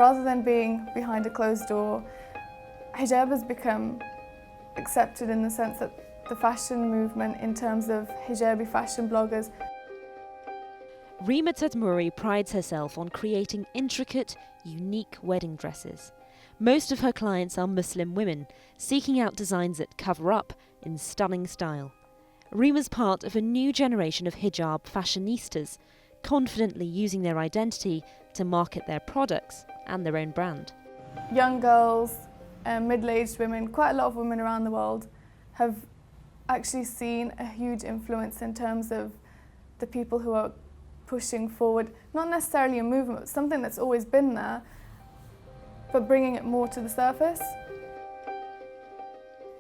Rather than being behind a closed door, hijab has become accepted in the sense that the fashion movement, in terms of hijabi fashion bloggers. Rima Tadmuri prides herself on creating intricate, unique wedding dresses. Most of her clients are Muslim women, seeking out designs that cover up in stunning style. Rima's part of a new generation of hijab fashionistas, confidently using their identity to market their products and their own brand. Young girls, middle-aged women, quite a lot of women around the world have actually seen a huge influence in terms of the people who are pushing forward, not necessarily a movement, but something that's always been there, but bringing it more to the surface.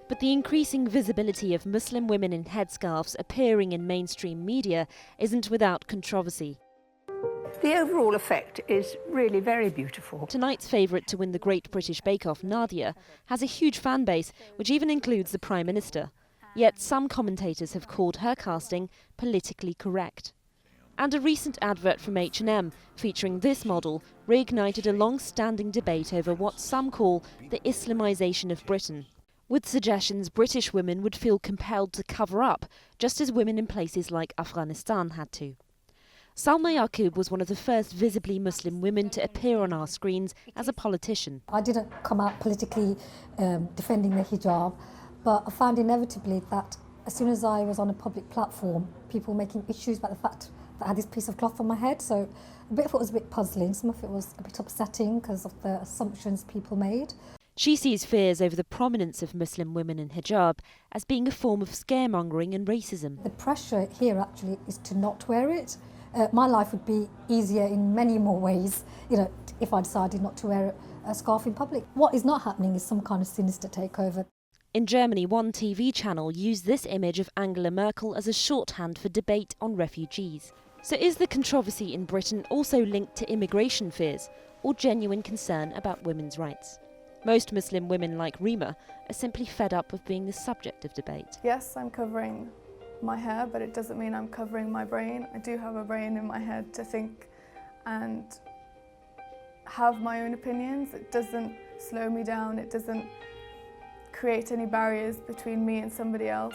But the increasing visibility of Muslim women in headscarves appearing in mainstream media isn't without controversy. The overall effect is really very beautiful. Tonight's favourite to win the Great British Bake Off, Nadia, has a huge fan base, which even includes the Prime Minister. Yet some commentators have called her casting politically correct. And a recent advert from H&M featuring this model reignited a long-standing debate over what some call the Islamisation of Britain, with suggestions British women would feel compelled to cover up, just as women in places like Afghanistan had to. Salma Yaqub was one of the first visibly Muslim women to appear on our screens as a politician. I didn't come out politically defending the hijab, but I found inevitably that as soon as I was on a public platform, people were making issues about the fact that I had this piece of cloth on my head. So a bit of it was a bit puzzling, some of it was a bit upsetting because of the assumptions people made. She sees fears over the prominence of Muslim women in hijab as being a form of scaremongering and racism. The pressure here actually is to not wear it. My life would be easier in many more ways, if I decided not to wear a scarf in public. What is not happening is some kind of sinister takeover. In Germany, one TV channel used this image of Angela Merkel as a shorthand for debate on refugees. So is the controversy in Britain also linked to immigration fears or genuine concern about women's rights? Most Muslim women like Rima are simply fed up of being the subject of debate. Yes, I'm covering my hair, but it doesn't mean I'm covering my brain. I do have a brain in my head to think and have my own opinions. It doesn't slow me down, it doesn't create any barriers between me and somebody else.